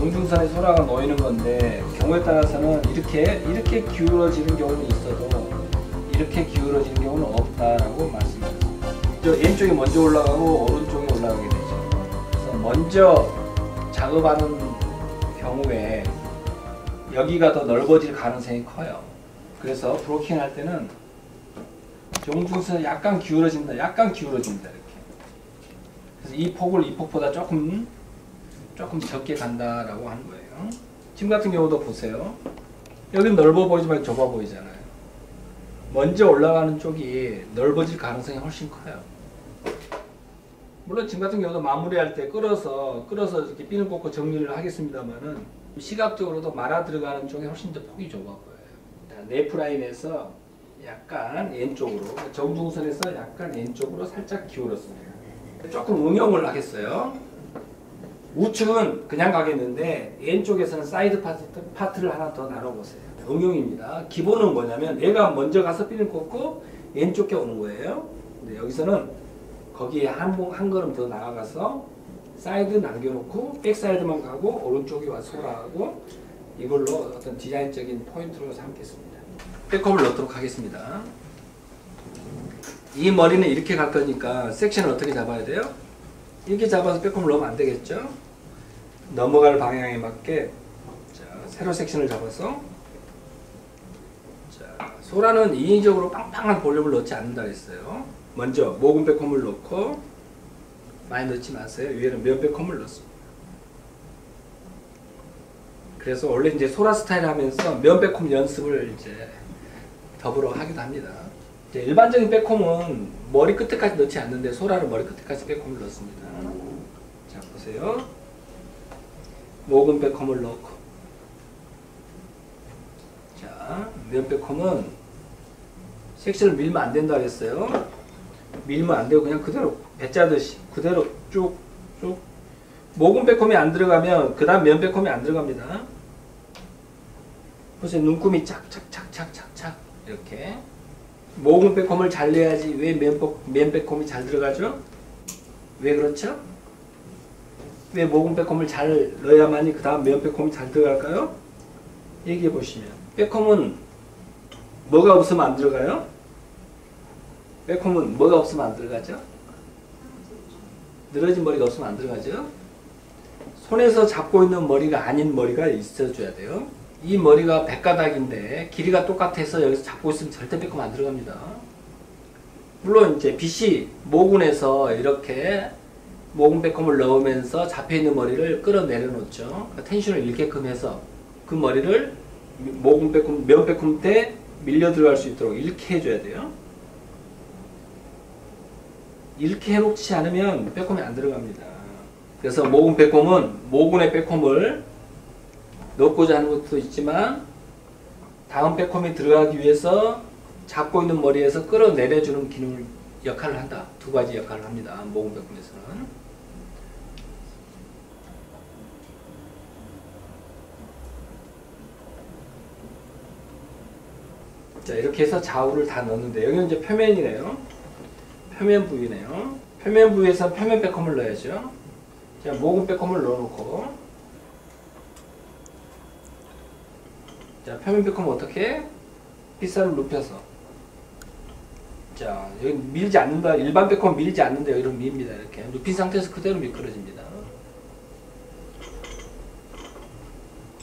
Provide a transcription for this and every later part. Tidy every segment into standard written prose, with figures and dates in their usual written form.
정중선에 소라가 놓이는 건데 경우에 따라서는 이렇게 기울어지는 경우는 있어도 이렇게 기울어지는 경우는 없다라고 말씀드렸습니다. 왼쪽이 먼저 올라가고 오른쪽이 올라가게 되죠. 그래서 먼저 작업하는 경우에 여기가 더 넓어질 가능성이 커요. 그래서 브로킹 할 때는 정중선이 약간 기울어진다 이렇게. 그래서 이 폭보다 조금 적게 간다라고 하는 거예요. 지금 같은 경우도 보세요. 여기는 넓어 보이지만 좁아 보이잖아요. 먼저 올라가는 쪽이 넓어질 가능성이 훨씬 커요. 물론 지금 같은 경우도 마무리할 때 끌어서 이렇게 핀을 꽂고 정리를 하겠습니다만은 시각적으로도 말아 들어가는 쪽이 훨씬 더 폭이 좁아 보여요. 네프라인에서 약간 왼쪽으로, 정중선에서 약간 왼쪽으로 살짝 기울었습니다. 조금 응용을 하겠어요. 우측은 그냥 가겠는데 왼쪽에서는 사이드 파트를 하나 더 나눠보세요. 응용입니다. 기본은 뭐냐면 얘가 먼저 가서 핀을 꽂고 왼쪽에 오는 거예요. 근데 여기서는 거기에 한 걸음 더 나아가서 사이드 남겨놓고 백사이드만 가고 오른쪽에 와서 소라하고 이걸로 어떤 디자인적인 포인트로 삼겠습니다. 백홈을 넣도록 하겠습니다. 이 머리는 이렇게 갈 거니까 섹션을 어떻게 잡아야 돼요? 이렇게 잡아서 백홈을 넣으면 안 되겠죠? 넘어갈 방향에 맞게 자, 세로 섹션을 잡아서 자, 소라는 인위적으로 빵빵한 볼륨을 넣지 않는다 했어요. 먼저 모근 백홈을 넣고 많이 넣지 마세요. 위에는 면 백홈을 넣습니다. 그래서 원래 이제 소라 스타일 하면서 면 백홈 연습을 이제 더불어 하기도 합니다. 이제 일반적인 백홈은 머리 끝에까지 넣지 않는데 소라는 머리 끝에까지 백홈을 넣습니다. 자 보세요. 모근 백홈을 넣고 자 면 백홈은 섹션을 밀면 안 된다 그랬어요. 밀면 안 되고 그냥 그대로 배 짜듯이 그대로 쭉 모근 백홈이 안 들어가면 그 다음 면 백홈이 안 들어갑니다. 보세요. 눈금이 착착착착착 이렇게 모근 백홈을 잘 내야지 왜 면 백홈이 잘 들어가죠? 왜 그렇죠? 왜 모근 백홈을 잘 넣어야만이 그 다음 면 백홈이 잘 들어갈까요? 얘기해 보시면 백홈은 뭐가 없으면 안 들어가요? 백홈은 뭐가 없으면 안 들어가죠? 늘어진 머리가 없으면 안 들어가죠? 손에서 잡고 있는 머리가 아닌 머리가 있어줘야 돼요. 이 머리가 백가닥인데 길이가 똑같아서 여기서 잡고 있으면 절대 백홈 안 들어갑니다. 물론 이제 빛이 모근에서 이렇게 모근 백홈을 넣으면서 잡혀있는 머리를 끌어내려 놓죠. 그러니까 텐션을 잃게끔 해서 그 머리를 모근 백홈, 면 백홈 때 밀려 들어갈 수 있도록 이렇게 해줘야 돼요. 이렇게 해놓지 않으면 백홈이 안 들어갑니다. 그래서 모근 백홈은 모근의 백홈을 넣고자 하는 것도 있지만 다음 백홈이 들어가기 위해서 잡고 있는 머리에서 끌어내려주는 기능을 역할을 한다. 두 가지 역할을 합니다. 모근 백홈에서는. 자 이렇게 해서 좌우를 다 넣었는데 여기는 이제 표면이네요. 표면 부위네요. 표면 부위에서 표면 백홈을 넣어야죠. 자 모근 백홈을 넣어놓고 자 표면 백홈 어떻게? 빗살을 눕혀서 자 여기 밀지 않는다. 일반 백홈 밀지 않는데 여기는 밉니다. 이렇게 눕힌 상태에서 그대로 미끄러집니다.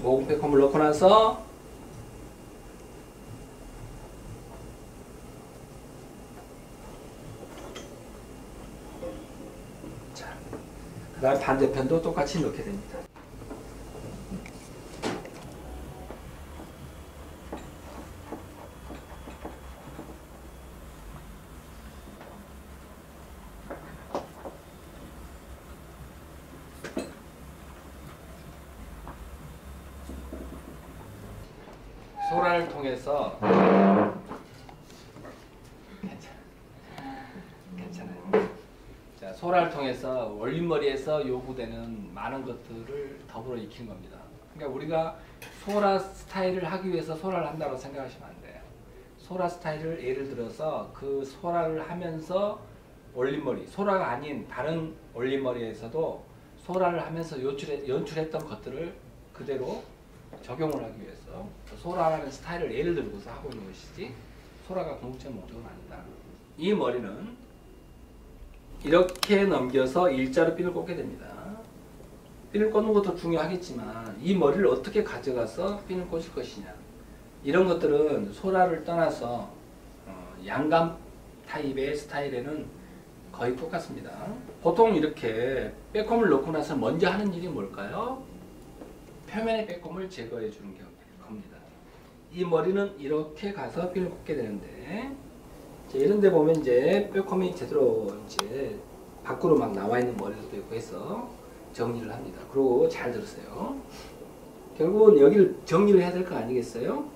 모근 백홈을 넣고 나서 자 그 다음 반대편도 똑같이 넣게 됩니다. 소라를 통해서 괜찮아요. 자, 소라를 통해서 올림머리에서 요구되는 많은 것들을 더불어 익히는 겁니다. 그러니까 우리가 소라 스타일을 하기 위해서 소라를 한다고 생각하시면 안 돼요. 소라 스타일을 예를 들어서 그 소라를 하면서 올림머리, 소라가 아닌 다른 올림머리에서도 소라를 하면서 연출했던 것들을 그대로 적용을 하기 위해서 소라라는 스타일을 예를 들고서 하고 있는 것이지 소라가 궁극적 목적은 아니다. 이 머리는 이렇게 넘겨서 일자로 핀을 꽂게 됩니다. 핀을 꽂는 것도 중요하겠지만 이 머리를 어떻게 가져가서 핀을 꽂을 것이냐, 이런 것들은 소라를 떠나서 양감 타입의 스타일에는 거의 똑같습니다. 보통 이렇게 빼꼼을 넣고 나서 먼저 하는 일이 뭘까요? 표면의 빼꼼을 제거해 주는 겁니다. 이 머리는 이렇게 가서 핀을 꽂게 되는데, 이런 데 보면 이제 빼꼼이 제대로 이제 밖으로 막 나와 있는 머리도 있고 해서 정리를 합니다. 그리고 잘 들으세요. 결국은 여기를 정리를 해야 될 거 아니겠어요?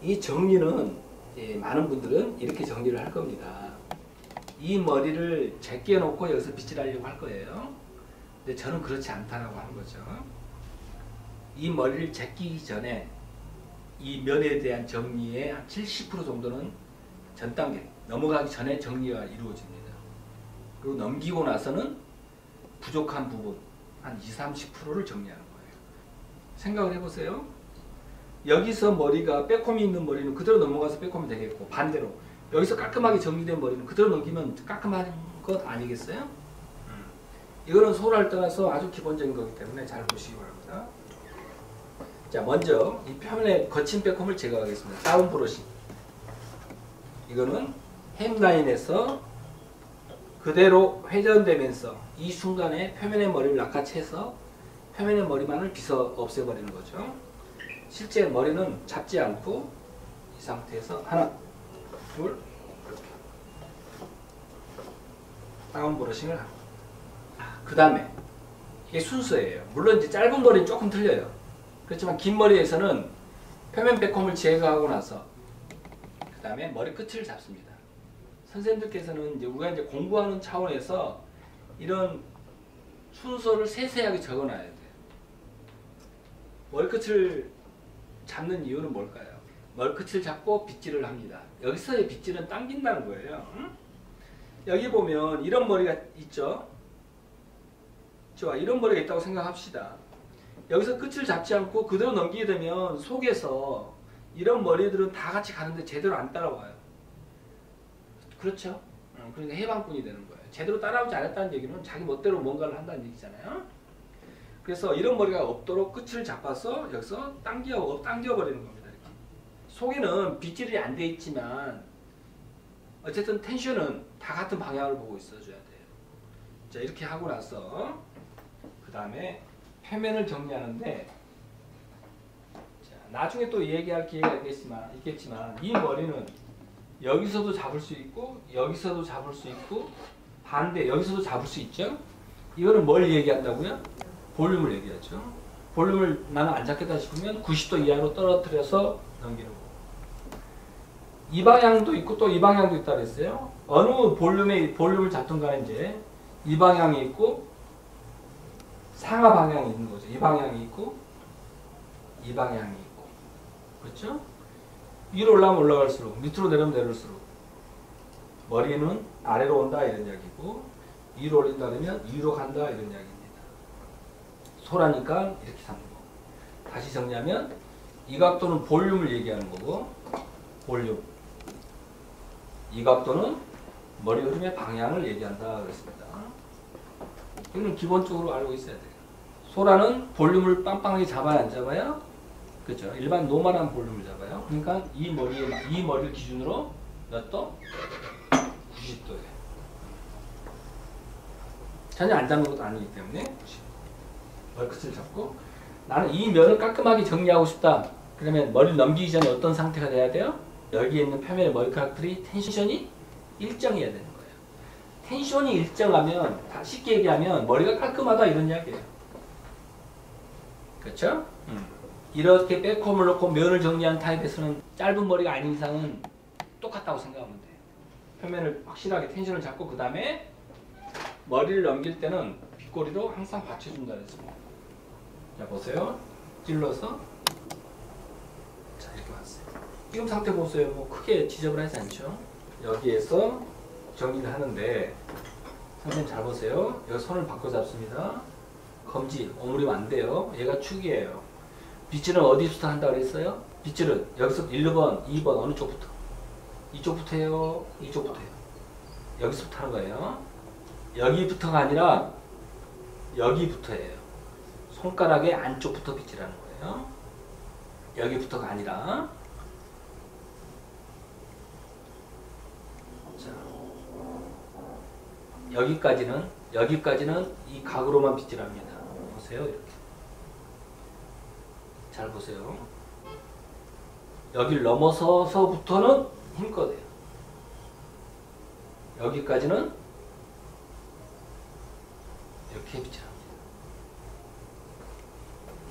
이 정리는 많은 분들은 이렇게 정리를 할 겁니다. 이 머리를 제껴 놓고 여기서 빗질하려고 할 거예요. 근데 저는 그렇지 않다라고 하는 거죠. 이 머리를 제끼기 전에 이 면에 대한 정리의 한 70% 정도는 전 단계, 넘어가기 전에 정리가 이루어집니다. 그리고 넘기고 나서는 부족한 부분 한 20-30%를 정리하는 거예요. 생각을 해보세요. 여기서 머리가 빼꼼이 있는 머리는 그대로 넘어가서 빼꼼이 되겠고, 반대로 여기서 깔끔하게 정리된 머리는 그대로 넘기면 깔끔한 것 아니겠어요? 이거는 소라를 떠나서 아주 기본적인 거기 때문에 잘 보시기 바랍니다. 자, 먼저 이 표면에 거친 빼꼼을 제거하겠습니다. 다운 브러싱. 이거는 햄라인에서 그대로 회전되면서 이 순간에 표면의 머리를 낚아채서 표면의 머리만을 빗어 없애버리는 거죠. 실제 머리는 잡지 않고 이 상태에서 하나, 둘, 이렇게 다운 브러싱을 하고, 그 다음에 이게 순서예요. 물론 이제 짧은 머리는 조금 틀려요. 그렇지만 긴 머리에서는 표면 빼꼼을 제거하고 나서 그 다음에 머리 끝을 잡습니다. 선생님들께서는 이제 우리가 이제 공부하는 차원에서 이런 순서를 세세하게 적어놔야 돼요. 머리끝을 잡는 이유는 뭘까요? 머리끝을 잡고 빗질을 합니다. 여기서의 빗질은 당긴다는 거예요. 응? 여기 보면 이런 머리가 있죠? 좋아, 이런 머리가 있다고 생각합시다. 여기서 끝을 잡지 않고 그대로 넘기게 되면 속에서 이런 머리들은 다 같이 가는데 제대로 안 따라와요. 그렇죠? 그러니까 해방꾼이 되는 거예요. 제대로 따라오지 않았다는 얘기는 자기 멋대로 뭔가를 한다는 얘기잖아요. 그래서 이런 머리가 없도록 끝을 잡아서 여기서 당겨버리는 겁니다. 이렇게. 속에는 빗질이 안 돼 있지만 어쨌든 텐션은 다 같은 방향을 보고 있어줘야 돼요. 자, 이렇게 하고 나서 그 다음에 표면을 정리하는데, 자, 나중에 또 얘기할 기회가 있겠지만 이 머리는 여기서도 잡을 수 있고 여기서도 잡을 수 있고 반대 여기서도 잡을 수 있죠. 이거는 뭘 얘기한다고요? 볼륨을 얘기하죠. 볼륨을 나는 안 잡겠다 싶으면 90도 이하로 떨어뜨려서 넘기는 거. 이 방향도 있고 또 이 방향도 있다 그랬어요. 어느 볼륨을 잡든 간에 이제 이 방향이 있고 상하 방향이 있는 거죠. 이 방향이 있고 이 방향이 있고, 그렇죠? 위로 올라가면 올라갈수록, 밑으로 내려면 내릴수록 머리는 아래로 온다 이런 이야기고, 위로 올린다 그러면 위로 간다 이런 이야기입니다. 소라니까 이렇게 잡는 거. 다시 정리하면 이 각도는 볼륨을 얘기하는 거고, 볼륨. 이 각도는 머리 흐름의 방향을 얘기한다 그랬습니다. 이건 기본적으로 알고 있어야 돼요. 소라는 볼륨을 빵빵하게 잡아야 안 잡아요? 그렇죠. 일반 노멀한 볼륨을 잡아요. 그러니까 이 머리를 기준으로 몇 도? 90도예요. 전혀 안 잡는 것도 아니기 때문에 90도. 머리끝을 잡고, 나는 이 면을 깔끔하게 정리하고 싶다. 그러면 머리를 넘기기 전에 어떤 상태가 돼야 돼요? 여기에 있는 표면의 머리카락들이 텐션이 일정해야 되는 거예요. 텐션이 일정하면, 쉽게 얘기하면 머리가 깔끔하다 이런 이야기예요. 그렇죠? 이렇게 백홈을 넣고 면을 정리한 타입에서는 짧은 머리가 아닌 이상은 똑같다고 생각하면 돼요. 표면을 확실하게 텐션을 잡고 그 다음에 머리를 넘길 때는 빗꼬리로 항상 받쳐준다 그랬습니다. 자, 보세요. 찔러서 자, 이렇게 왔어요. 지금 상태 보세요. 뭐 크게 지저분하지 않죠? 여기에서 정리를 하는데, 선생님 잘 보세요. 여기 손을 바꿔 잡습니다. 검지, 오므리면 안 돼요. 얘가 축이에요. 빗질은 어디부터 한다고 그랬어요? 빗질은 여기서 1번, 2번 어느 쪽부터? 이쪽부터 해요? 이쪽부터 해요? 여기서부터 하는 거예요. 여기부터가 아니라 여기부터 해요. 손가락의 안쪽부터 빗질하는 거예요. 여기부터가 아니라. 자, 여기까지는 이 각으로만 빗질합니다. 보세요. 이렇게. 잘 보세요. 여기를 넘어서서부터는 힘껏 해요. 여기까지는 이렇게 빗질합니다.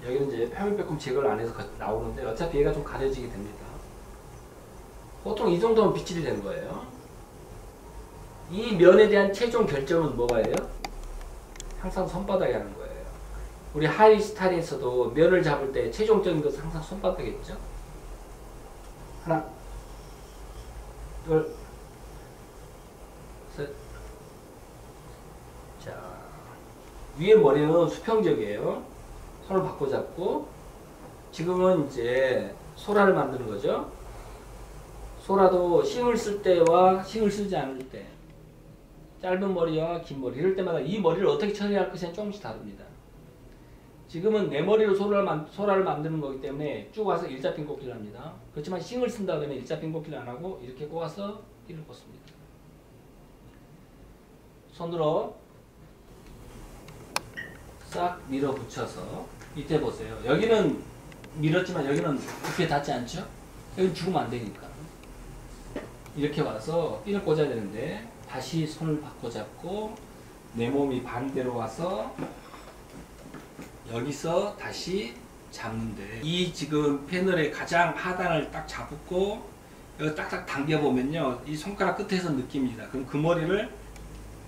여기는 이제 표면빼꼼 제거를 안 해서 나오는데 어차피 얘가 좀 가려지게 됩니다. 보통 이 정도면 빗질이 된 거예요. 이 면에 대한 최종 결정은 뭐가 예요? 항상 손바닥에 하는 거예요. 우리 하이스타일에서도 면을 잡을 때 최종적인 것은 항상 손바닥이겠죠? 하나, 둘, 셋. 자, 위에 머리는 수평적이에요. 손을 바꿔 잡고, 지금은 이제 소라를 만드는 거죠. 소라도 싱을 쓸 때와 싱을 쓰지 않을 때, 짧은 머리와 긴 머리, 이럴 때마다 이 머리를 어떻게 처리할 것이 조금씩 다릅니다. 지금은 내 머리로 소라를 만드는 거기 때문에 쭉 와서 일자핀 꽂기를 합니다. 그렇지만 싱을 쓴다 그러면 일자핀 꽂기를 안 하고 이렇게 꽂아서 핀을 꽂습니다. 손으로 싹 밀어붙여서 밑에 보세요. 여기는 밀었지만 여기는 두께 닿지 않죠? 여기 죽으면 안 되니까. 이렇게 와서 핀을 꽂아야 되는데 다시 손을 바꿔 잡고 내 몸이 반대로 와서 여기서 다시 잡는데 이 지금 패널의 가장 하단을 딱 잡고 여기 딱딱 당겨보면요 이 손가락 끝에서 느낍니다. 그럼 그 머리를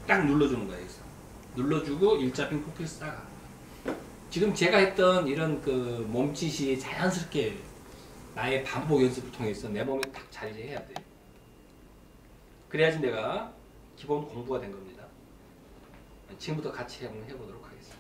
딱 눌러주는 거예요. 여기서 눌러주고 일자핀 코피에서 딱 하는 거예요. 지금 제가 했던 이런 그 몸짓이 자연스럽게 나의 반복 연습을 통해서 내 몸에 딱 자리해야 돼요. 그래야지 내가 기본 공부가 된 겁니다. 지금부터 같이 한번 해보도록 하겠습니다.